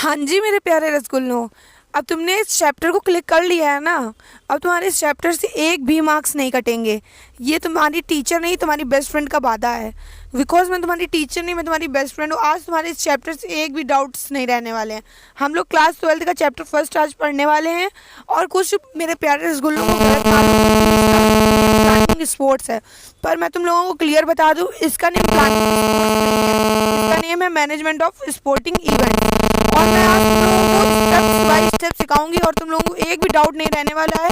हाँ जी मेरे प्यारे रसगुल्लों, अब तुमने इस चैप्टर को क्लिक कर लिया है ना। अब तुम्हारे इस चैप्टर से एक भी मार्क्स नहीं कटेंगे। ये तुम्हारी टीचर नहीं, तुम्हारी बेस्ट फ्रेंड का वादा है। बिकॉज मैं तुम्हारी टीचर नहीं, मैं तुम्हारी बेस्ट फ्रेंड हूँ। आज तुम्हारे इस चैप्टर से एक भी डाउट्स नहीं रहने वाले हैं। हम लोग क्लास 12 का चैप्टर फर्स्ट आज पढ़ने वाले हैं। और कुछ मेरे प्यारे रसगुल्लों को गलत प्लानिंग स्पोर्ट्स है, पर मैं तुम लोगों को क्लियर बता दूँ, इसका नेम प्लानिंग स्पोर्ट्स नहीं है, इसका नेम है मैनेजमेंट ऑफ स्पोर्टिंग इवेंट। और मैं आज तुम लोगों को स्टेप बाय स्टेप सिखाऊंगी और तुम लोगों को एक भी डाउट नहीं रहने वाला है।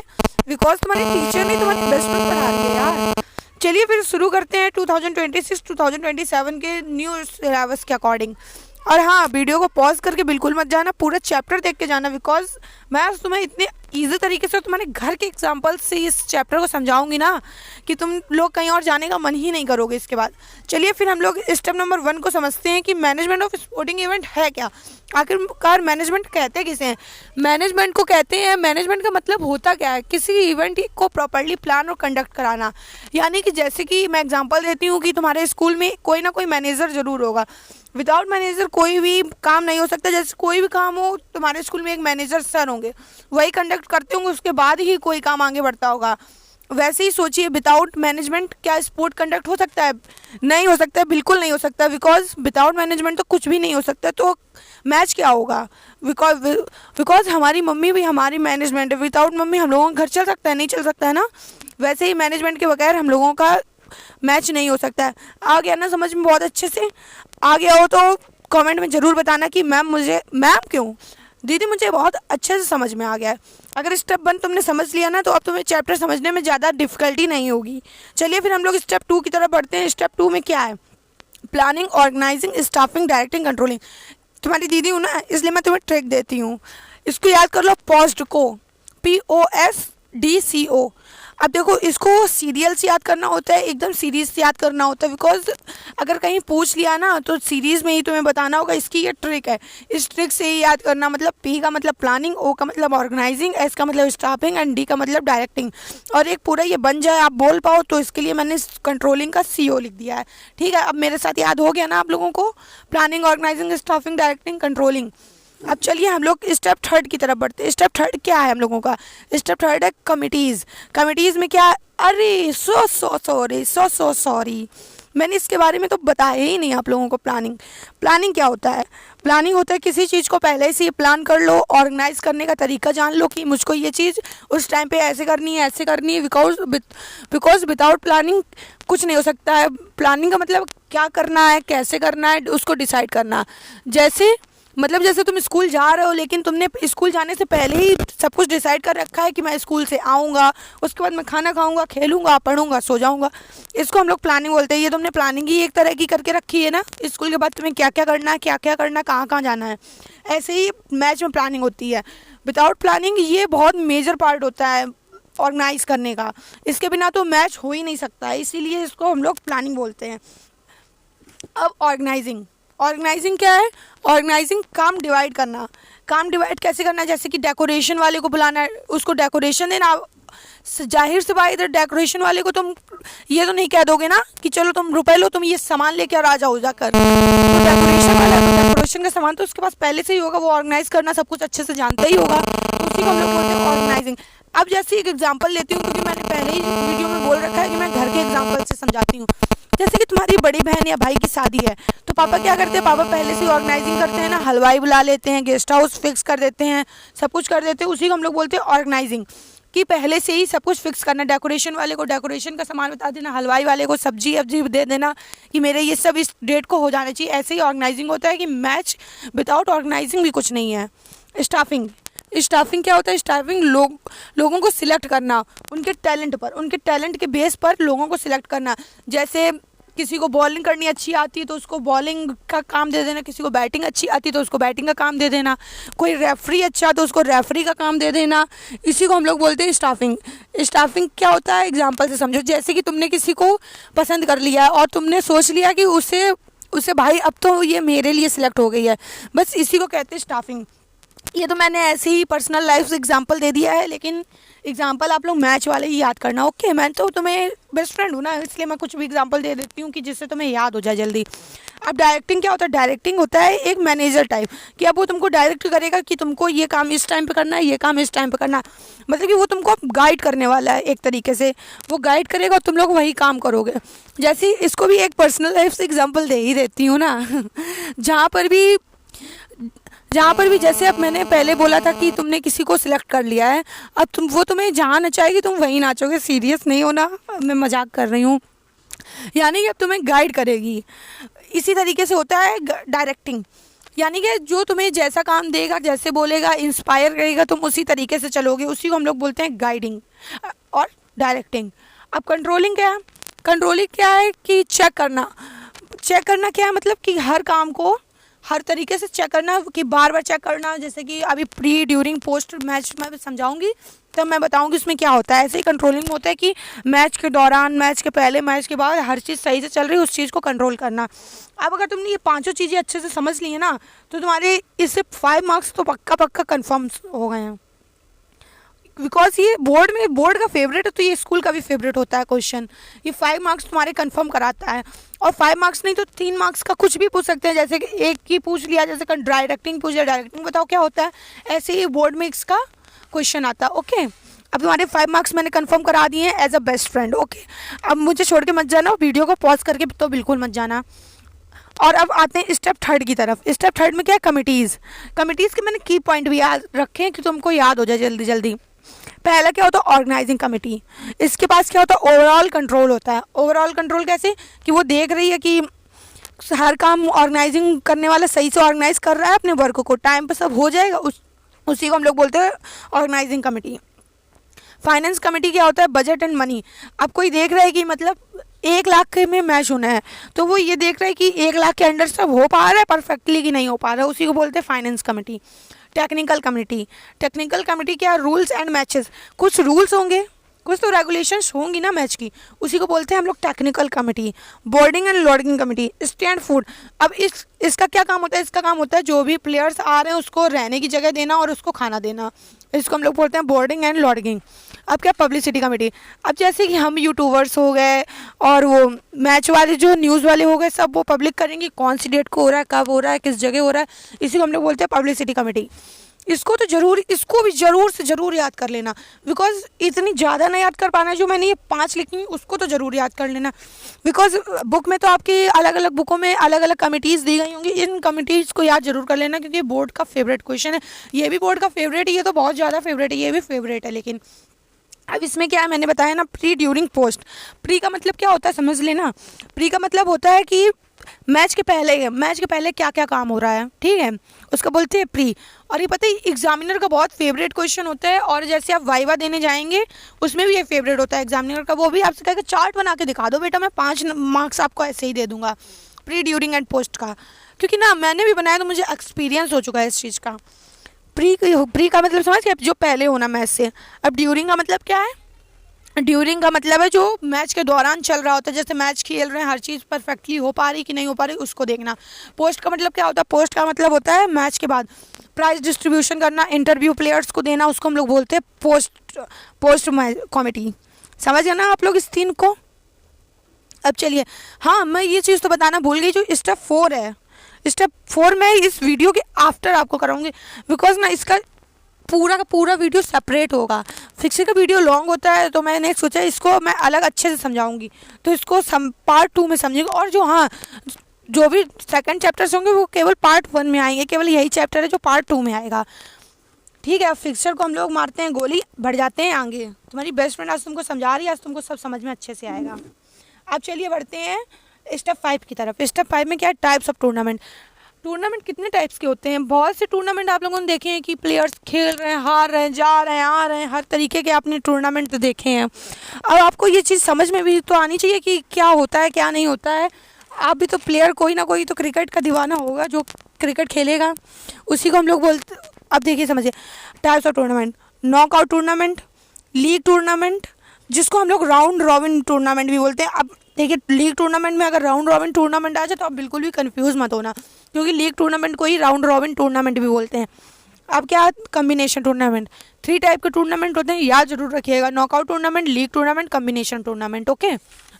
बिकॉज तुम्हारी टीचर नहीं, तुम्हारी बेस्ट फ्रेंड पढ़ा रही है यार। चलिए फिर शुरू करते हैं 2026-2027 के न्यू सिलेबस के अकॉर्डिंग। और हाँ, वीडियो को पॉज करके बिल्कुल मत जाना, पूरा चैप्टर देख के जाना। बिकॉज मैं आज तुम्हें इतने ईजी तरीके से तुम्हारे घर के एग्जाम्पल से इस चैप्टर को समझाऊंगी ना कि तुम लोग कहीं और जाने का मन ही नहीं करोगे इसके बाद। चलिए फिर हम लोग स्टेप नंबर 1 को समझते हैं कि मैनेजमेंट ऑफ स्पोर्टिंग इवेंट है क्या। आखिरकार मैनेजमेंट कहते किसे हैं? मैनेजमेंट को कहते हैं, मैनेजमेंट का मतलब होता क्या है? किसी इवेंट को प्रॉपर्ली प्लान और कंडक्ट कराना। यानी कि जैसे कि मैं एग्जांपल देती हूँ कि तुम्हारे स्कूल में कोई ना कोई मैनेजर ज़रूर होगा। विदाउट मैनेजर कोई भी काम नहीं हो सकता। जैसे कोई भी काम हो, तुम्हारे स्कूल में एक मैनेजर सर होंगे, वही कंडक्ट करते होंगे, उसके बाद ही कोई काम आगे बढ़ता होगा। वैसे ही सोचिए, विदाउट मैनेजमेंट क्या स्पोर्ट कंडक्ट हो सकता है? नहीं हो सकता है, बिल्कुल नहीं हो सकता। बिकॉज विदाउट मैनेजमेंट तो कुछ भी नहीं हो सकता। तो मैच क्या होगा? बिकॉज हमारी मम्मी भी हमारी मैनेजमेंट है। विदाउट मम्मी हम लोगों का घर चल सकता है? नहीं चल सकता है ना। वैसे ही मैनेजमेंट के बगैर हम लोगों का मैच नहीं हो सकता है। आ गया ना समझ में? बहुत अच्छे से आ गया हो तो कमेंट में ज़रूर बताना कि मैम क्यों दीदी, मुझे बहुत अच्छे से समझ में आ गया है। अगर स्टेप 1 तुमने समझ लिया ना, तो अब तुम्हें चैप्टर समझने में ज़्यादा डिफिकल्टी नहीं होगी। चलिए फिर हम लोग स्टेप 2 की तरफ बढ़ते हैं। स्टेप 2 में क्या है? Planning, organizing, staffing, directing, controlling. तुम्हारी दीदी हूँ ना, इसलिए मैं तुम्हें ट्रिक देती हूँ। इसको याद कर लो, पोस्ट को, POSDCO। अब देखो, इसको सीरियल से याद करना होता है, एकदम सीरीज से याद करना होता है। बिकॉज अगर कहीं पूछ लिया ना, तो सीरीज में ही तुम्हें बताना होगा। इसकी ये ट्रिक है, इस ट्रिक से ही याद करना। मतलब P का मतलब प्लानिंग, O का मतलब ऑर्गेनाइजिंग, S का मतलब स्टाफिंग एंड D का मतलब डायरेक्टिंग। और एक पूरा ये बन जाए, आप बोल पाओ, तो इसके लिए मैंने कंट्रोलिंग का CO लिख दिया है। ठीक है, अब मेरे साथ याद हो गया ना आप लोगों को? Planning, organizing, staffing, directing, controlling. अब चलिए हम लोग स्टेप 3 की तरफ बढ़ते हैं। स्टेप 3 क्या है हम लोगों का? स्टेप 3 है कमिटीज़। कमिटीज़ में क्या? अरे सो सॉरी, मैंने इसके बारे में तो बताया ही नहीं आप लोगों को। प्लानिंग क्या होता है? प्लानिंग होता है किसी चीज़ को पहले से ही प्लान कर लो, ऑर्गेनाइज करने का तरीका जान लो कि मुझको ये चीज़ उस टाइम पे ऐसे करनी है, ऐसे करनी है। बिकॉज विदाउट प्लानिंग कुछ नहीं हो सकता है। प्लानिंग का मतलब क्या करना है, कैसे करना है, उसको डिसाइड करना। जैसे तुम स्कूल जा रहे हो, लेकिन तुमने स्कूल जाने से पहले ही सब कुछ डिसाइड कर रखा है कि मैं स्कूल से आऊँगा, उसके बाद मैं खाना खाऊंगा, खेलूंगा, पढ़ूंगा, सो जाऊंगा। इसको हम लोग प्लानिंग बोलते हैं। ये तुमने प्लानिंग ही एक तरह की करके रखी है ना, स्कूल के बाद तुम्हें क्या क्या करना है, क्या क्या करना है, कहाँ कहाँ जाना है। ऐसे ही मैच में प्लानिंग होती है। विदाउट प्लानिंग ये बहुत मेजर पार्ट होता है ऑर्गेनाइज करने का। इसके बिना तो मैच हो ही नहीं सकता है, इसीलिए इसको हम लोग प्लानिंग बोलते हैं। अब ऑर्गेनाइजिंग क्या है? ऑर्गेनाइजिंग काम डिवाइड करना। काम डिवाइड कैसे करना है? जैसे कि डेकोरेशन वाले को बुलाना है, उसको डेकोरेशन देना। जाहिर से बात, इधर डेकोरेशन वाले को तुम ये तो नहीं कह दोगे ना कि चलो तुम रुपए लो, तुम ये सामान लेके आ जाओ जाकर। तो डेकोरेशन वाला तो डेकोरेशन का सामान तो उसके पास पहले से ही होगा, वो ऑर्गेनाइज करना सब कुछ अच्छे से जानता ही होगा। तो उसी को हम लोग बोलते हैं ऑर्गेनाइजिंग। अब जैसे एक एग्जांपल लेती हूँ, क्योंकि मैंने पहले ही वीडियो में बोल रखा है कि मैं घर के एग्जांपल से समझाती हूँ। जैसे कि तुम्हारी बड़ी बहन या भाई की शादी है, तो पापा क्या करते हैं? पापा पहले से ऑर्गेनाइजिंग करते हैं ना, हलवाई बुला लेते हैं, गेस्ट हाउस फिक्स कर देते हैं, सब कुछ कर देते हैं। उसी को हम लोग बोलते हैं ऑर्गेनाइजिंग, कि पहले से ही सब कुछ फिक्स करना। डेकोरेशन वाले को डेकोरेशन का सामान बता देना, हलवाई वाले को सब्जी अब्जी दे देना कि मेरे ये सब इस डेट को हो जाना चाहिए। ऐसे ही ऑर्गेनाइजिंग होता है कि मैच विदाउट ऑर्गेनाइजिंग भी कुछ नहीं है। स्टाफिंग क्या होता है? स्टाफिंग लोगों को सिलेक्ट करना, उनके टैलेंट पर, उनके टैलेंट के बेस पर लोगों को सिलेक्ट करना। जैसे किसी को बॉलिंग करनी अच्छी आती है तो उसको बॉलिंग का काम दे देना, किसी को बैटिंग अच्छी आती है तो उसको बैटिंग का काम दे देना, कोई रेफरी अच्छा तो उसको रेफरी का काम दे देना। इसी को हम लोग बोलते हैं स्टाफिंग। स्टाफिंग क्या होता है? एग्जांपल से समझो। जैसे कि तुमने किसी को पसंद कर लिया है और तुमने सोच लिया कि उसे भाई अब तो ये मेरे लिए सिलेक्ट हो गई है, बस इसी को कहते हैं स्टाफिंग। ये तो मैंने ऐसे ही पर्सनल लाइफ से एग्जांपल दे दिया है, लेकिन एग्जाम्पल आप लोग मैच वाले ही याद करना। ओके, मैं तो तुम्हें बेस्ट फ्रेंड हूँ ना, इसलिए मैं कुछ भी एग्जाम्पल दे देती हूँ कि जिससे तुम्हें याद हो जाए जल्दी। अब डायरेक्टिंग क्या होता है? डायरेक्टिंग होता है एक मैनेजर टाइप, कि अब वो तुमको डायरेक्ट करेगा कि तुमको ये काम इस टाइम पे करना है, ये काम इस टाइम पे करना है। मतलब कि वो तुमको गाइड करने वाला है एक तरीके से, वो गाइड करेगा और तुम लोग वही काम करोगे। जैसे इसको भी एक पर्सनल लाइफ से एग्जाम्पल दे ही देती हूँ ना जहाँ पर भी जैसे अब मैंने पहले बोला था कि तुमने किसी को सिलेक्ट कर लिया है, अब वो तुम्हें जहाँ नचाएगी तुम वहीं नाचोगे। सीरियस नहीं होना, मैं मजाक कर रही हूँ। यानी कि अब तुम्हें गाइड करेगी। इसी तरीके से होता है डायरेक्टिंग, यानी कि जो तुम्हें जैसा काम देगा, जैसे बोलेगा, इंस्पायर करेगा, तुम उसी तरीके से चलोगे। उसी को हम लोग बोलते हैं गाइडिंग और डायरेक्टिंग। अब कंट्रोलिंग क्या है? कंट्रोलिंग क्या है कि चेक करना। चेक करना क्या है? मतलब कि हर काम को हर तरीके से चेक करना, कि बार बार चेक करना। जैसे कि अभी प्री, ड्यूरिंग, पोस्ट मैच मैं समझाऊंगी तब मैं बताऊंगी इसमें क्या होता है। ऐसे ही कंट्रोलिंग होता है कि मैच के दौरान, मैच के पहले, मैच के बाद हर चीज़ सही से चल रही है, उस चीज़ को कंट्रोल करना। अब अगर तुमने ये पांचों चीज़ें अच्छे से समझ ली है ना, तो तुम्हारे इससे 5 मार्क्स तो पक्का पक्का कन्फर्म हो गए हैं। बिकॉज ये बोर्ड का फेवरेट है, तो ये स्कूल का भी फेवरेट होता है क्वेश्चन। ये 5 मार्क्स तुम्हारे कंफर्म कराता है। और 5 मार्क्स नहीं तो 3 मार्क्स का कुछ भी पूछ सकते हैं। जैसे कि एक ही पूछ लिया, जैसे डायरेक्टिंग पूछ लिया, डायरेक्टिंग बताओ क्या होता है, ऐसे ही बोर्ड में इसका क्वेश्चन आता है। ओके, अब तुम्हारे 5 मार्क्स मैंने कंफर्म करा दिए हैं as a best friend. Okay, अब मुझे छोड़ के मत जाना, वीडियो को पॉज करके तो बिल्कुल मत जाना। और अब आते हैं स्टेप थर्ड की तरफ। स्टेप थर्ड में क्या है? कमिटीज़ के मैंने की पॉइंट भी याद रखे हैं कि तुमको याद हो जाए जल्दी जल्दी। पहला क्या होता है? Organizing committee. इसके पास क्या होता है? ओवरऑल कंट्रोल होता है। ओवरऑल कंट्रोल कैसे? कि वो देख रही है कि हर काम ऑर्गेनाइजिंग करने वाला सही से ऑर्गेनाइज कर रहा है, अपने वर्क को टाइम पे सब हो जाएगा, उसी को हम लोग बोलते हैं ऑर्गेनाइजिंग कमेटी। फाइनेंस कमेटी क्या होता है? Budget and money. अब कोई देख रहा है कि मतलब 1 लाख में मैच होना है, तो वो ये देख रहा है कि 1 लाख के अंडर सब हो पा रहा है परफेक्टली कि नहीं हो पा रहा है, उसी को बोलते हैं फाइनेंस कमेटी। टेक्निकल कमेटी क्या? Rules and matches. कुछ रूल्स होंगे, कुछ तो रेगुलेशंस होंगी ना मैच की, उसी को बोलते हैं हम लोग technical committee. Boarding and loading committee. Stand food. अब इसका क्या काम होता है? इसका काम होता है जो भी प्लेयर्स आ रहे हैं उसको रहने की जगह देना और उसको खाना देना, इसको हम लोग बोलते हैं बोर्डिंग एंड लॉडिंग। अब क्या? Publicity committee. अब जैसे कि हम यूट्यूबर्स हो गए और वो मैच वाले जो न्यूज़ वाले हो गए, सब वो पब्लिक करेंगे कौन सी डेट को हो रहा है, कब हो रहा है, किस जगह हो रहा है, इसी को हम लोग बोलते हैं पब्लिसिटी कमेटी। इसको भी ज़रूर से ज़रूर याद कर लेना, बिकॉज इतनी ज़्यादा ना याद कर पाना। जो मैंने ये 5 लिखी हैं उसको तो ज़रूर याद कर लेना, बिकॉज बुक में तो आपकी अलग अलग बुकों में अलग अलग कमिटीज़ दी गई होंगी। इन कमिटीज़ को याद जरूर कर लेना, क्योंकि बोर्ड का फेवरेट क्वेश्चन है। ये भी बोर्ड का फेवरेट है, ये तो बहुत ज़्यादा फेवरेट है, ये भी फेवरेट है। लेकिन अब इसमें क्या है, मैंने बताया ना, प्री, ड्यूरिंग, पोस्ट। प्री का मतलब क्या होता है समझ लेना। प्री का मतलब होता है कि मैच के पहले क्या क्या काम हो रहा है, ठीक है, उसका बोलते हैं प्री। और ये पता है एग्जामिनर का बहुत फेवरेट क्वेश्चन होता है, और जैसे आप वाइवा देने जाएंगे उसमें भी ये फेवरेट होता है एग्जामिनर का। वो भी आपसे कहेगा चार्ट बना के दिखा दो बेटा, मैं 5 मार्क्स आपको ऐसे ही दे दूंगा प्री, ड्यूरिंग एंड पोस्ट का, क्योंकि ना मैंने भी बनाया तो मुझे एक्सपीरियंस हो चुका है इस चीज़ का। प्री का मतलब समझ गए, जो पहले होना मैच से। अब ड्यूरिंग का मतलब क्या है? ड्यूरिंग का मतलब है जो मैच के दौरान चल रहा होता है, जैसे मैच खेल रहे हैं, हर चीज़ परफेक्टली हो पा रही कि नहीं हो पा रही, उसको देखना। पोस्ट का मतलब क्या होता है? पोस्ट का मतलब होता है मैच के बाद प्राइज डिस्ट्रीब्यूशन करना, इंटरव्यू प्लेयर्स को देना, उसको हम लोग बोलते हैं पोस्ट कमेटी। समझ गए ना आप लोग इस 3 को? अब चलिए, हाँ मैं ये चीज़ तो बताना भूल गई, जो स्टेप 4 है, स्टेप 4 मैं इस वीडियो के आफ्टर आपको कराऊंगी, बिकॉज ना इसका पूरा का पूरा वीडियो सेपरेट होगा। फिक्सिंग का वीडियो लॉन्ग होता है, तो मैंने सोचा इसको मैं अलग अच्छे से समझाऊंगी, तो इसको पार्ट 2 में समझेंगे। और जो भी सेकंड चैप्टर्स होंगे वो केवल पार्ट 1 में आएंगे, केवल यही चैप्टर है जो पार्ट 2 में आएगा, ठीक है। अब फिक्सर को हम लोग मारते हैं गोली, बढ़ जाते हैं आगे। तुम्हारी बेस्ट फ्रेंड आज तुमको समझा रही है, आज तुमको सब समझ में अच्छे से आएगा। अब चलिए बढ़ते हैं स्टेप 5 की तरफ। स्टेप 5 में क्या है? Types of tournament. टूर्नामेंट कितने टाइप्स के होते हैं? बहुत से टूर्नामेंट आप लोगों ने देखे हैं कि प्लेयर्स खेल रहे हैं, हार रहे हैं, जा रहे हैं, आ रहे हैं, हर तरीके के आपने टूर्नामेंट देखे हैं। अब आपको ये चीज़ समझ में भी तो आनी चाहिए कि क्या होता है क्या नहीं होता है। आप भी तो प्लेयर, कोई ना कोई तो क्रिकेट का दीवाना होगा जो क्रिकेट खेलेगा, उसी को हम लोग बोलते। अब देखिए समझिए, types of tournament. Knockout tournament, league tournament, जिसको हम लोग राउंड रॉबिन टूर्नामेंट भी बोलते हैं। अब देखिए, लीग टूर्नामेंट में अगर राउंड रॉबिन टूर्नामेंट आ जाए तो आप बिल्कुल भी कंफ्यूज मत होना, क्योंकि लीग टूर्नामेंट को ही राउंड रॉबिन टूर्नामेंट भी बोलते हैं। अब क्या, कम्बिनेशन टूर्नामेंट। 3 टाइप के टूर्नामेंट होते हैं, याद जरूर रखिएगा, knockout tournament, league tournament, combination tournament. Okay,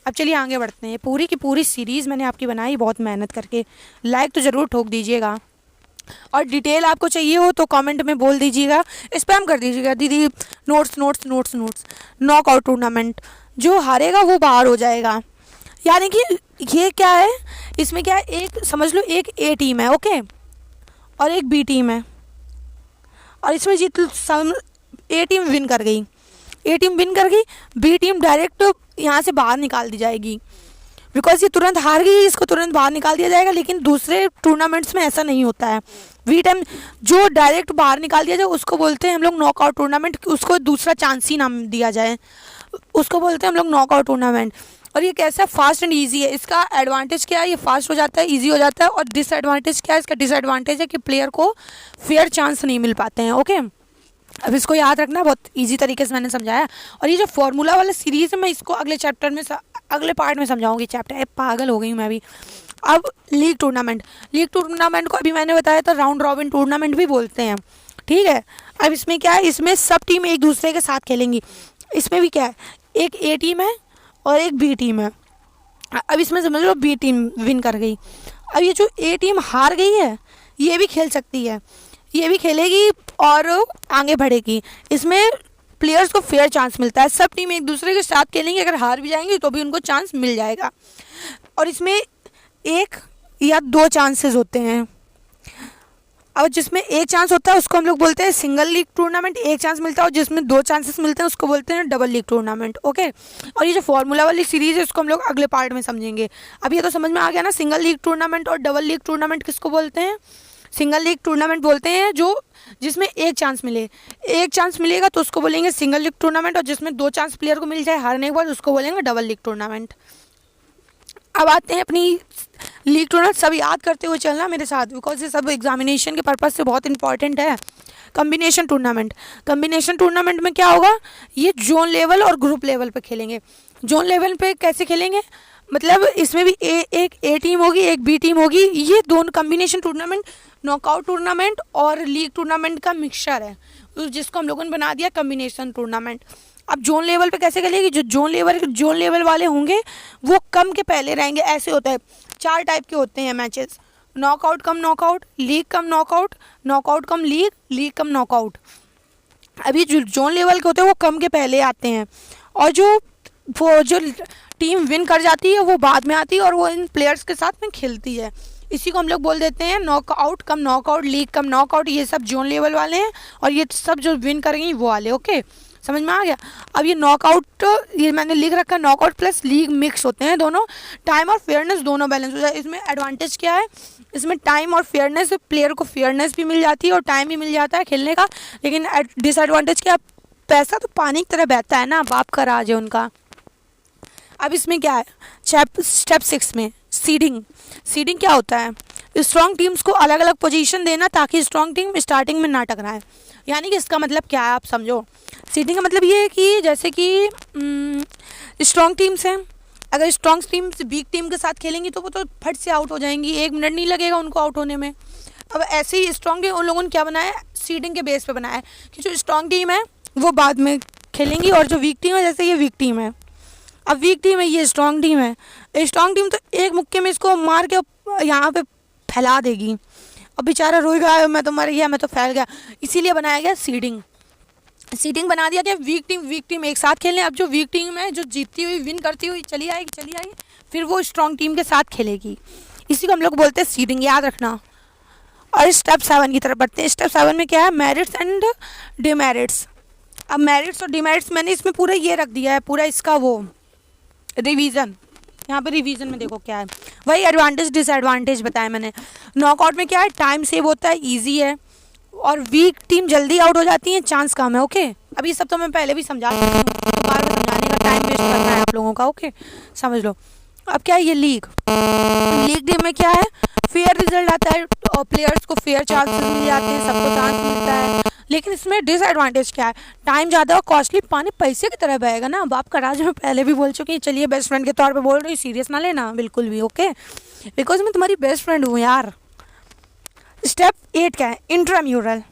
अब चलिए आगे बढ़ते हैं। पूरी की पूरी सीरीज़ मैंने आपकी बनाई बहुत मेहनत करके, लाइक तो ज़रूर ठोक दीजिएगा, और डिटेल आपको चाहिए हो तो कमेंट में बोल दीजिएगा, स्पैम कर दीजिएगा, दीदी notes notes notes notes. Knockout tournament, जो हारेगा वो बाहर हो जाएगा। यानी कि ये क्या है, इसमें क्या है, एक समझ लो एक ए टीम है, ओके, और एक बी टीम है, और इसमें ए टीम विन कर गई, ए टीम विन कर गई, बी टीम डायरेक्ट यहाँ से बाहर निकाल दी जाएगी, बिकॉज ये तुरंत हार गई, इसको तुरंत बाहर निकाल दिया जाएगा। लेकिन दूसरे टूर्नामेंट्स में ऐसा नहीं होता है। बी टीम जो डायरेक्ट बाहर निकाल दिया जाए उसको बोलते हैं हम लोग नॉकआउट टूर्नामेंट, उसको दूसरा चांस ही नाम दिया जाए, उसको बोलते हैं हम लोग नॉकआउट टूर्नामेंट। और ये कैसा, फास्ट एंड ईजी है। इसका एडवांटेज क्या है, ये फास्ट हो जाता है, ईजी हो जाता है, और डिसएडवांटेज क्या है, इसका डिसएडवांटेज है कि प्लेयर को फेयर चांस नहीं मिल पाते हैं। ओके, अब इसको याद रखना, बहुत इजी तरीके से मैंने समझाया। और ये जो फॉर्मूला वाला सीरीज़ है, मैं इसको अगले चैप्टर में अगले पार्ट में समझाऊंगी। चैप्टर पागल हो गई हूँ मैं भी। अब लीग टूर्नामेंट, लीग टूर्नामेंट को अभी मैंने बताया था राउंड रॉबिन टूर्नामेंट भी बोलते हैं, ठीक है। अब इसमें क्या है, इसमें सब टीम एक दूसरे के साथ खेलेंगी। इसमें भी क्या है, एक ए टीम है और एक बी टीम है। अब इसमें समझ लो बी टीम विन कर गई। अब ये जो ए टीम हार गई है, ये भी खेल सकती है, ये भी खेलेगी और आगे बढ़ेगी। इसमें प्लेयर्स को फेयर चांस मिलता है, सब टीम एक दूसरे के साथ खेलेंगी, अगर हार भी जाएंगी तो भी उनको चांस मिल जाएगा। और इसमें 1 या 2 चांसेस होते हैं। और जिसमें 1 चांस होता है उसको हम लोग बोलते हैं सिंगल लीग टूर्नामेंट, 1 चांस मिलता है, और जिसमें 2 चांसेस मिलते हैं उसको बोलते हैं डबल लीग टूर्नामेंट। ओके, और ये जो फॉर्मूला वाली सीरीज़ है उसको हम लोग अगले पार्ट में समझेंगे। अब ये तो समझ में आ गया ना, सिंगल लीग टूर्नामेंट और डबल लीग टूर्नामेंट किसको बोलते हैं। सिंगल लीग टूर्नामेंट बोलते हैं जो जिसमें 1 चांस मिले, 1 चांस मिलेगा तो उसको बोलेंगे सिंगल लीग टूर्नामेंट, और जिसमें 2 चांस प्लेयर को मिल जाए हारने के बाद उसको बोलेंगे डबल लीग टूर्नामेंट। अब आते हैं अपनी लीग टूर्नामेंट, सब याद करते हुए चलना मेरे साथ, बिकॉज ये सब एग्जामिनेशन के पर्पज़ से बहुत इंपॉर्टेंट है। कम्बिनेशन टूर्नामेंट, कम्बिनेशन टूर्नामेंट में क्या होगा, ये जोन लेवल और ग्रुप लेवल पे खेलेंगे। जोन लेवल पे कैसे खेलेंगे, मतलब इसमें भी एक ए टीम होगी, एक बी टीम होगी। ये दोनों कम्बिनेशन टूर्नामेंट नॉकआउट टूर्नामेंट और लीग टूर्नामेंट का मिक्सचर है, जिसको हम लोगों ने बना दिया कम्बिनेशन टूर्नामेंट। अब जोन लेवल पे कैसे खेलेगी, जो जोन लेवल वाले होंगे वो कम के पहले रहेंगे। ऐसे होता है, 4 टाइप के होते हैं matches, knockout cum knockout, league cum knockout, knockout cum league, league cum knockout. अभी जो जोन लेवल के होते हैं वो कम के पहले आते हैं, और जो टीम विन कर जाती है वो बाद में आती है, और वो इन प्लेयर्स के साथ में खेलती है। इसी को हम लोग बोल देते हैं knockout cum knockout, league cum knockout. ये सब जोन लेवल वाले हैं, और ये सब जो विन करेंगे वो वाले। ओके, समझ में आ गया। अब ये नॉकआउट, ये मैंने लिख रखा है, नॉकआउट प्लस लीग मिक्स होते हैं दोनों, टाइम और फेयरनेस दोनों बैलेंस हो जाए। इसमें एडवांटेज क्या है, इसमें टाइम और फेयरनेस, प्लेयर को फेयरनेस भी मिल जाती है और टाइम भी मिल जाता है खेलने का। लेकिन डिसएडवांटेज क्या, पैसा तो पानी की तरह बहता है ना, बाप का राज है उनका। अब इसमें क्या है, स्टेप 6 में सीडिंग क्या होता है, स्ट्रॉन्ग टीम्स को अलग अलग पोजीशन देना ताकि स्ट्रॉन्ग टीम स्टार्टिंग में ना टकराए। यानी कि इसका मतलब क्या है आप समझो। सीडिंग का मतलब ये है कि जैसे कि स्ट्रॉन्ग टीम्स हैं, अगर स्ट्रॉन्ग टीम्स वीक टीम के साथ खेलेंगी तो वो तो फट से आउट हो जाएंगी, 1 मिनट नहीं लगेगा उनको आउट होने में। अब ऐसे ही स्ट्रॉन्ग टीम उन लोगों ने क्या बनाया है, सीडिंग के बेस पे बनाया है कि जो स्ट्रॉन्ग टीम है वो बाद में खेलेंगी, और जो वीक टीम है, जैसे ये वीक टीम है, अब वीक टीम है, ये स्ट्रॉन्ग टीम है। स्ट्रॉन्ग टीम तो एक मुक्के में इसको मार के यहाँ पे फैला देगी, अब बेचारा रोएगा मैं तो मर गया, मैं तो फैल गया। इसीलिए बनाया गया सीडिंग बना दिया गया। वीक टीम एक साथ खेलें। अब जो वीक टीम है जो जीतती हुई विन करती हुई चली आएगी, फिर वो स्ट्रॉन्ग टीम के साथ खेलेगी। इसी को हम लोग बोलते हैं सीडिंग, याद रखना। और स्टेप 7 की तरफ बढ़ते हैं। स्टेप 7 में क्या है, मेरिट्स एंड डिमेरिट्स। अब मेरिट्स और डिमेरिट्स मैंने इसमें पूरा ये रख दिया है, पूरा इसका वो रिवीजन। यहाँ पे रिवीजन में देखो क्या है, वही एडवांटेज डिसएडवांटेज बताया मैंने। नॉकआउट में क्या है, टाइम सेव होता है, इजी है, और वीक टीम जल्दी आउट हो जाती है, चांस कम है। ओके, अब ये सब तो मैं पहले भी समझा चुकी हूँ, बार बार समझाने का टाइम वेस्ट करना है आप लोगों का। ओके, समझ लो। अब क्या है ये लीग टीम में क्या है, फेयर रिजल्ट आता है और प्लेयर्स को फेयर चांसेस मिल जाते हैं, सबको चांस मिलता है। लेकिन इसमें डिसएडवांटेज क्या है, टाइम ज़्यादा और कॉस्टली, पानी पैसे की तरह बहेगा ना, बाप का राज में पहले भी बोल चुकी हूँ। चलिए बेस्ट फ्रेंड के तौर पे बोल रही हूँ, सीरियस ना लेना बिल्कुल भी। ओके, बिकॉज मैं तुम्हारी बेस्ट फ्रेंड हूँ यार। स्टेप 8 क्या है, इंट्राम्यूरल।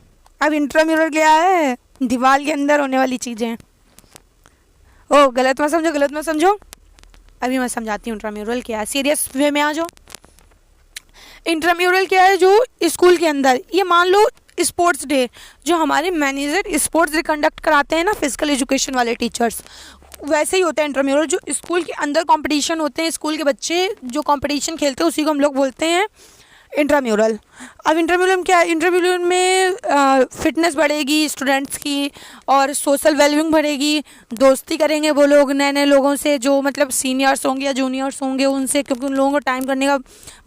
अब इंट्राम्यूरल क्या है? दीवार के अंदर होने वाली चीज़ें। ओ गलत मत समझो, गलत मत समझो, अभी मैं समझाती हूँ इंट्राम्यूरल क्या है। सीरियस वे में आ जाओ। इंट्राम्यूरल क्या है? जो स्कूल के अंदर, ये मान लो स्पोर्ट्स डे, जो हमारे मैनेजर स्पोर्ट्स डे कंडक्ट कराते हैं ना, फिजिकल एजुकेशन वाले टीचर्स, वैसे ही होता है इंट्राम्यूरल। जो स्कूल के अंदर कंपटीशन होते हैं, स्कूल के बच्चे जो कंपटीशन खेलते हैं, उसी को हम लोग बोलते हैं इंट्राम्यूरल। अब इंट्राम्यूरल में क्या है? इंट्राम्यूरल में फिटनेस बढ़ेगी स्टूडेंट्स की, और सोशल वेलबिंग बढ़ेगी, दोस्ती करेंगे वो लोग नए नए लोगों से, जो मतलब सीनियर्स होंगे या जूनियर्स होंगे उनसे, क्योंकि उन लोगों को टाइम करने का,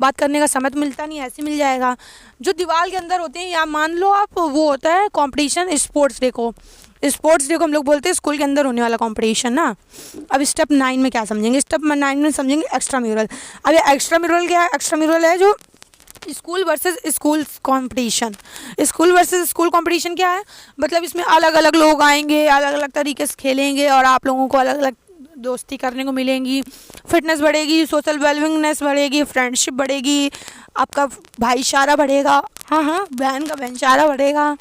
बात करने का समय तो मिलता नहीं, ऐसे मिल जाएगा। जो दीवार के अंदर होते हैं, या मान लो आप, वो होता है कॉम्पिटिशन स्पोर्ट्स डे को। स्पोर्ट्स डे को हम लोग बोलते हैं स्कूल के अंदर होने वाला कंपटीशन ना। अब स्टेप 9 में क्या समझेंगे? स्टेप 9 में समझेंगे एक्स्ट्राम्यूरल। अब ये एक्स्ट्राम्यूरल क्या है? एक्स्ट्राम्यूरल है जो school versus school competition. School versus school competition क्या है? मतलब इसमें अलग अलग लोग आएंगे, अलग अलग तरीके से खेलेंगे, और आप लोगों को अलग अलग दोस्ती करने को मिलेंगी, फिटनेस बढ़ेगी, सोशल वेलबिंगनेस बढ़ेगी, फ्रेंडशिप बढ़ेगी, आपका भाईचारा बढ़ेगा, हाँ हाँ, बहन का भाईचारा बढ़ेगा।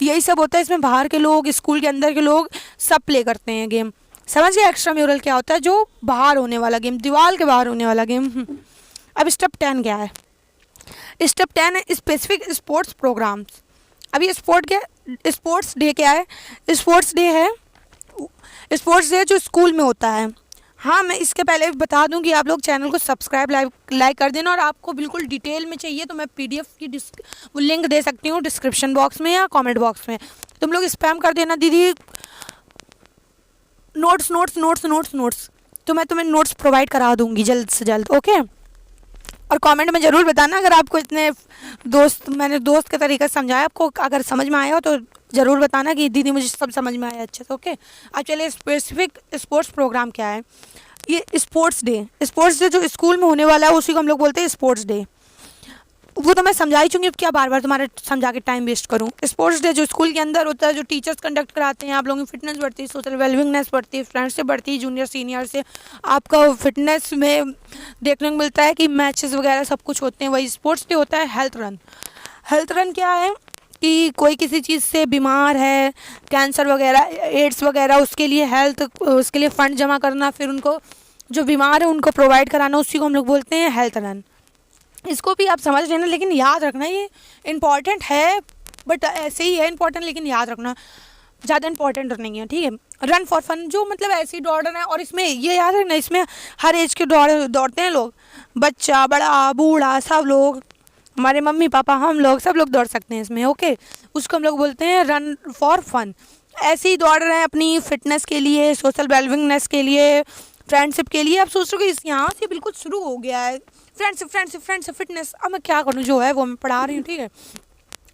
यही सब होता है इसमें। बाहर के लोग, स्कूल के अंदर के लोग सब प्ले करते हैं गेम। समझ गए एक्स्ट्राम्यूरल क्या होता है? जो बाहर होने वाला गेम, दीवार के बाहर होने वाला गेम। अब स्टेप 10 क्या है? स्टेप 10 है स्पेसिफिक स्पोर्ट्स प्रोग्राम्स। अभी स्पोर्ट्स डे क्या है? स्पोर्ट्स डे है, स्पोर्ट्स डे जो स्कूल में होता है। हाँ, मैं इसके पहले बता दूं कि आप लोग चैनल को सब्सक्राइब लाइक कर देना, और आपको बिल्कुल डिटेल में चाहिए तो मैं पीडीएफ की वो लिंक दे सकती हूँ डिस्क्रिप्शन बॉक्स में या कमेंट बॉक्स में। तुम लोग स्पैम कर देना दीदी notes notes notes notes notes, तो मैं तुम्हें नोट्स प्रोवाइड करा दूंगी जल्द से जल्द, ओके। और कमेंट में ज़रूर बताना अगर आपको इतने मैंने दोस्त के तरीके से समझाया, आपको अगर समझ में आया हो तो ज़रूर बताना कि दीदी मुझे सब समझ में आया अच्छे से, ओके। अब चलिए स्पेसिफिक स्पोर्ट्स प्रोग्राम क्या है? ये स्पोर्ट्स डे जो स्कूल में होने वाला है उसी को हम लोग बोलते हैं स्पोर्ट्स डे। वो तो मैं समझा ही चुकी, अब क्या बार बार तुम्हारे समझा के टाइम वेस्ट करूँ। स्पोर्ट्स डे जो स्कूल के अंदर होता है, जो टीचर्स कंडक्ट कराते हैं, आप लोगों की फिटनेस बढ़ती है, सोशल वेलबिंगनेस बढ़ती है, फ्रेंडशिप बढ़ती है जूनियर सीनियर से, आपका फिटनेस में देखने को मिलता है कि मैचेस वगैरह सब कुछ होते हैं। वही स्पोर्ट्स डे होता है हेल्थ रन। हेल्थ रन क्या है कि कोई किसी चीज़ से बीमार है, कैंसर वगैरह, एड्स वगैरह, उसके लिए फ़ंड जमा करना, फिर उनको जो बीमार है उनको प्रोवाइड कराना, उसी को हम लोग बोलते हैं हेल्थ रन। इसको भी आप समझ लेना, लेकिन याद रखना ये इम्पॉर्टेंट है, बट ऐसे ही है इम्पॉर्टेंट, लेकिन याद रखना ज़्यादा इम्पॉर्टेंट नहीं है, ठीक है। रन फॉर फन, जो मतलब ऐसे ही दौड़ रहे हैं, और इसमें ये याद रखना, इसमें हर एज के दौड़ते हैं लोग, बच्चा बड़ा बूढ़ा सब लोग, हमारे मम्मी पापा हम लोग सब लोग दौड़ सकते हैं इसमें, ओके। उसको हम लोग बोलते हैं रन फॉर फन। ऐसे ही दौड़ रहे हैं अपनी फिटनेस के लिए, सोशल वेलबिंगनेस के लिए, फ्रेंडशिप के लिए। आप सोच रहे हो कि यहाँ से बिल्कुल शुरू हो गया है फ्रेंडशिप फिटनेस, अब मैं क्या करूँ, जो है वो मैं पढ़ा रही हूँ, ठीक है।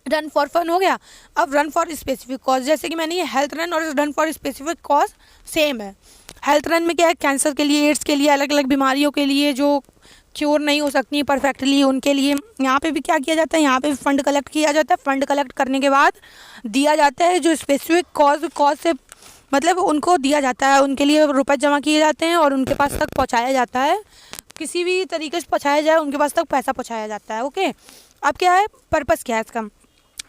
रन फॉर फन हो गया। अब रन फॉर स्पेसिफिक कॉज, जैसे कि मैंने ये हेल्थ रन और run for specific cause same है। हेल्थ रन में क्या है? कैंसर के लिए, एड्स के लिए, अलग अलग बीमारियों के लिए जो क्योर नहीं हो सकती परफेक्टली, उनके लिए यहाँ पे भी क्या किया जाता है? यहाँ पे भी फंड कलेक्ट किया जाता है। फंड कलेक्ट करने के बाद दिया जाता है जो स्पेसिफिक कॉज से, मतलब उनको दिया जाता है, उनके लिए रुपए जमा किए जाते हैं और उनके पास तक पहुँचाया जाता है, किसी भी तरीके से पहुँचाया जाए उनके पास तक पैसा पहुँचाया जाता है, ओके। अब क्या है पर्पस, क्या है इसका?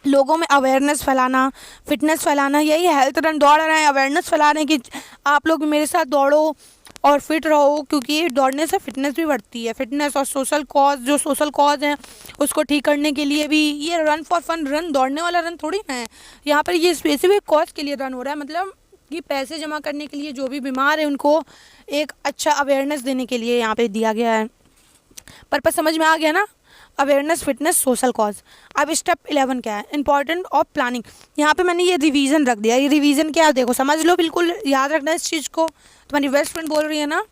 लोगों में अवेयरनेस फैलाना, फिटनेस फैलाना, यही हेल्थ रन। दौड़ रहे हैं, अवेयरनेस फैला रहे हैं कि आप लोग मेरे साथ दौड़ो और फिट रहो, क्योंकि दौड़ने से फिटनेस भी बढ़ती है। फिटनेस और सोशल कॉज हैं उसको ठीक करने के लिए भी ये रन फॉर फन, रन दौड़ने वाला रन थोड़ी ना है यहाँ पर, ये स्पेसिफिक कॉज के लिए रन हो रहा है, मतलब कि पैसे जमा करने के लिए, जो भी बीमार है उनको एक अच्छा अवेयरनेस देने के लिए यहाँ पे दिया गया है। पर्पस समझ में आ गया ना? Awareness, fitness, social cause. अब स्टेप 11 क्या है? Important of planning. यहाँ पे मैंने ये रिवीजन रख दिया। ये रिवीजन क्या है देखो, समझ लो, बिल्कुल याद रखना इस चीज़ को। तुम्हारी बेस्ट फ्रेंड बोल रही है ना,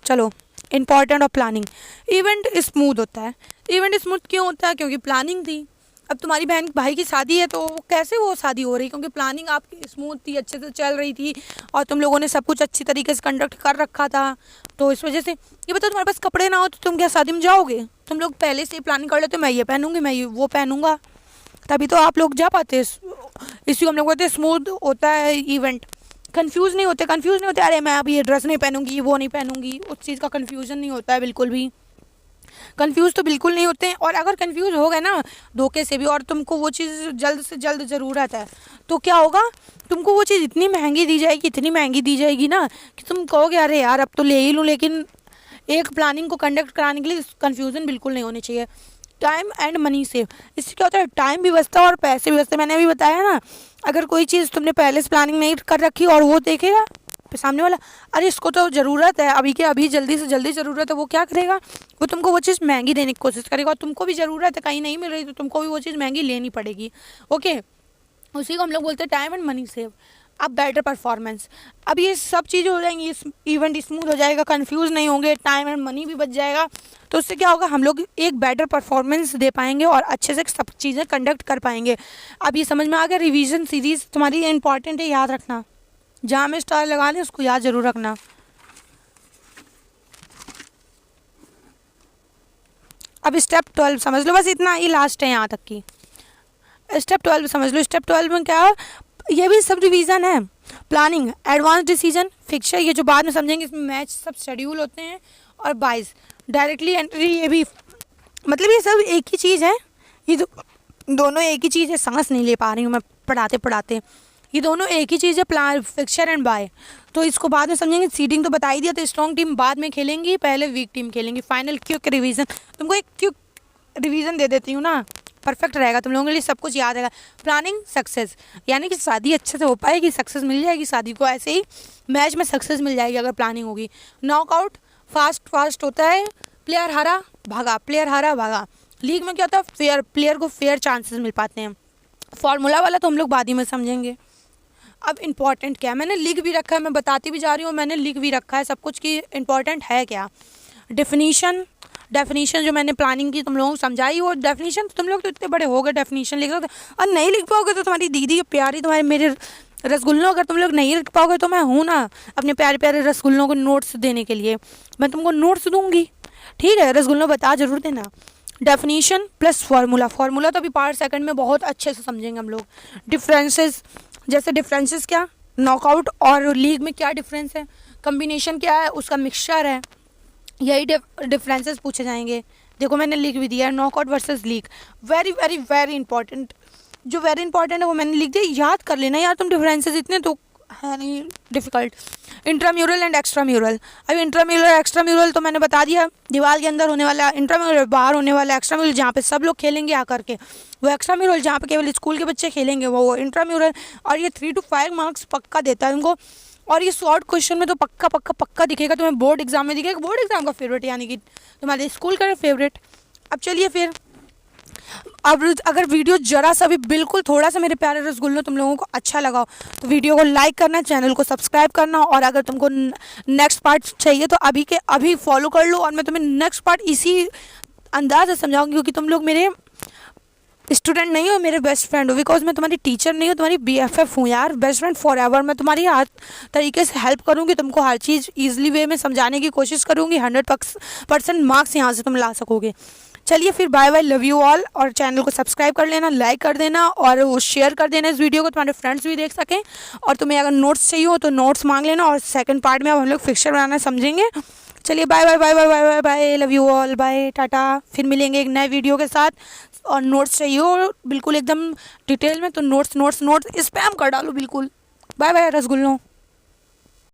चलो। Important of planning, event smooth होता है। इवेंट स्मूथ क्यों होता है? क्योंकि प्लानिंग थी। अब तुम्हारी बहन भाई की शादी है तो कैसे वो शादी हो रही? क्योंकि प्लानिंग आपकी स्मूथ थी, अच्छे से चल रही थी, और तुम लोगों ने सब कुछ अच्छी तरीके से कंडक्ट कर रखा था। तो इस वजह से, ये बताओ तुम्हारे पास कपड़े ना हो तो तुम क्या शादी में जाओगे? तुम लोग पहले से ही प्लानिंग कर लेते हो, मैं ये पहनूंगी, मैं ये वो पहनूंगा, तभी तो आप लोग जा पाते। इसी को हम लोग कहते हैं स्मूथ होता है इवेंट। कंफ्यूज नहीं होते, अरे मैं अभी ये ड्रेस नहीं पहनूंगी, वो नहीं पहनूंगी, उस चीज़ का कन्फ्यूजन नहीं होता है बिल्कुल भी। कंफ्यूज तो बिल्कुल नहीं होते हैं, और अगर कंफ्यूज हो गए ना धोखे से भी और तुमको वो चीज़ जल्द से जल्द ज़रूरत है तो क्या होगा, तुमको वो चीज़ इतनी महंगी दी जाएगी, इतनी महंगी दी जाएगी ना कि तुम कहोगे अरे यार अब तो ले ही लूँ। लेकिन एक प्लानिंग को कंडक्ट कराने के लिए कन्फ्यूज़न बिल्कुल नहीं होनी चाहिए। टाइम एंड मनी सेव, इससे क्या होता है, टाइम भी बचता है और पैसे भी बचते हैं। मैंने अभी बताया ना, अगर कोई चीज़ तुमने पहले से प्लानिंग नहीं कर रखी और वो देखेगा सामने वाला, अरे इसको तो ज़रूरत है अभी के अभी, जल्दी से जल्दी ज़रूरत है, वो क्या करेगा, वो तुमको वो चीज़ महंगी देने की कोशिश करेगा। और तुमको भी ज़रूरत है, कहीं नहीं मिल रही तो तुमको भी वो चीज़ महंगी लेनी पड़ेगी। ओके, उसी को हम लोग बोलते हैं टाइम एंड मनी सेव। अब बेटर परफॉर्मेंस, अब ये सब चीज़ें हो जाएंगी, इवेंट स्मूथ हो जाएगा, कंफ्यूज नहीं होंगे, टाइम एंड मनी भी बच जाएगा। तो उससे क्या होगा, हम लोग एक बेटर परफॉर्मेंस दे पाएंगे और अच्छे से सब चीज़ें कंडक्ट कर पाएंगे। अब ये समझ में आ गया, रिवीजन सीरीज तुम्हारी इंपॉर्टेंट है, याद रखना, जहाँ में स्टार लगा लें उसको याद जरूर रखना। अब स्टेप 12 समझ लो, बस इतना ही लास्ट है यहाँ तक की। स्टेप 12 समझ लो, स्टेप 12 में क्या, ये भी सब रिवीजन है। प्लानिंग, एडवांस डिसीजन, फिक्सर, ये जो बाद में समझेंगे, इसमें मैच सब शेड्यूल होते हैं, और बाइस डायरेक्टली एंट्री, ये भी मतलब ये सब एक ही चीज़ है, ये दोनों एक ही चीज़ है। सांस नहीं ले पा रही हूँ मैं पढ़ाते पढ़ाते, ये दोनों एक ही चीज़ है, प्लान, फिक्सर एंड बाय। तो इसको बाद में समझेंगे। सीडिंग तो बता ही दिया, तो स्ट्रॉन्ग टीम बाद में खेलेंगी, पहले वीक टीम खेलेंगी। फाइनल क्विक रिवीजन, तुमको एक क्विक रिवीजन दे देती हूँ ना, परफेक्ट रहेगा, तुम लोगों के लिए सब कुछ याद रहेगा। प्लानिंग सक्सेस, यानी कि शादी अच्छे से हो पाएगी, सक्सेस मिल जाएगी शादी को, ऐसे ही मैच में सक्सेस मिल जाएगी अगर प्लानिंग होगी। नॉकआउट, फास्ट होता है, प्लेयर हारा भागा, प्लेयर हारा भागा। लीग में क्या होता है, फेयर, प्लेयर को फेयर चांसेस मिल पाते हैं। फॉर्मूला वाला तो हम लोग बाद ही में समझेंगे। अब इम्पॉर्टेंट क्या है, मैंने लिख भी रखा है, मैं बताती भी जा रही हूँ, मैंने लिख भी रखा है सब कुछ कि इम्पॉर्टेंट है क्या। डेफिनीशन जो मैंने प्लानिंग की तुम लोगों को समझाई, वो डेफिनीशन तुम लोग तो इतने बड़े हो गए डेफिनीशन लिख रहे हो, और नहीं लिख पाओगे तो तुम्हारी दीदी प्यारी, तुम्हारे मेरे रसगुल्लों, अगर तुम लोग नहीं लिख पाओगे तो मैं हूँ ना अपने प्यारे प्यारे रसगुल्लों को नोट्स देने के लिए, मैं तुमको नोट्स दूंगी, ठीक है। रसगुल्लों बता जरूर देना। डेफिनीशन प्लस फार्मूला तो अभी पार्ट सेकंड में बहुत अच्छे से समझेंगे हम लोग। डिफरेंसेस, जैसे डिफरेंसेस क्या, नॉकआउट और लीग में क्या डिफरेंस है, कम्बिनेशन क्या है, उसका मिक्सचर है, यही डिफरेंसेस पूछे जाएंगे। देखो मैंने लिख भी दिया है, knockout versus league, very very very important. जो वेरी इंपॉर्टेंट है वो मैंने लिख दिया, याद कर लेना यार तुम, डिफरेंसेस इतने तो है नहीं डिफ़िकल्ट। इंट्राम्यूरल एंड एक्स्ट्राम्यूरल, अब इंट्राम्यूरल एक्स्ट्राम्यूरल तो मैंने बता दिया, दीवार के अंदर होने वाला इंट्राम्यूरल, बाहर होने वाला एक्स्ट्राम्यूरल जहाँ पे सब लोग खेलेंगे आकर के, वो एक्स्ट्राम्यूरल, जहाँ पे केवल स्कूल के बच्चे खेलेंगे वो इंट्राम्यूरल। और ये 3 to 5 मार्क्स पक्का देता है उनको, और ये शॉर्ट क्वेश्चन में तो पक्का पक्का पक्का दिखेगा तुम्हें, बोर्ड एग्जाम में दिखेगा, बोर्ड एग्जाम का फेवरेट यानी कि तुम्हारे स्कूल का फेवरेट। अब चलिए फिर, अब अगर वीडियो जरा सा भी बिल्कुल थोड़ा सा मेरे प्यारे रसगुल्लों तुम लोगों को अच्छा लगा तो वीडियो को लाइक करना, चैनल को सब्सक्राइब करना, और अगर तुमको नेक्स्ट पार्ट चाहिए तो अभी के अभी फॉलो कर लो, और मैं तुम्हें नेक्स्ट पार्ट इसी अंदाज से समझाऊंगी, क्योंकि तुम लोग मेरे स्टूडेंट नहीं हो, मेरे बेस्ट फ्रेंड हो, बिकॉज मैं तुम्हारी टीचर नहीं हूँ, तुम्हारी BFF हूँ यार, बेस्ट फ्रेंड फॉर एवर। मैं तुम्हारी हर तरीके से हेल्प करूँगी, तुमको हर चीज़ ईजिली वे में समझाने की कोशिश करूँगी, 100% मार्क्स यहाँ से तुम ला सकोगे। चलिए फिर, bye bye, love you all, और चैनल को सब्सक्राइब कर लेना, लाइक कर देना, और वो शेयर कर देना इस वीडियो को, तुम्हारे फ्रेंड्स भी देख सकें। और तुम्हें अगर नोट्स चाहिए हो तो नोट्स मांग लेना, और सेकंड पार्ट में अब हम लोग फिक्सर बनाना समझेंगे। चलिए bye bye bye bye bye bye bye, love you all, bye, tata. फिर मिलेंगे एक नए वीडियो के साथ, और नोट्स चाहिए हो बिल्कुल एकदम डिटेल में तो नोट्स स्पैम कर डालो बिल्कुल। Bye bye रसगुल्लों।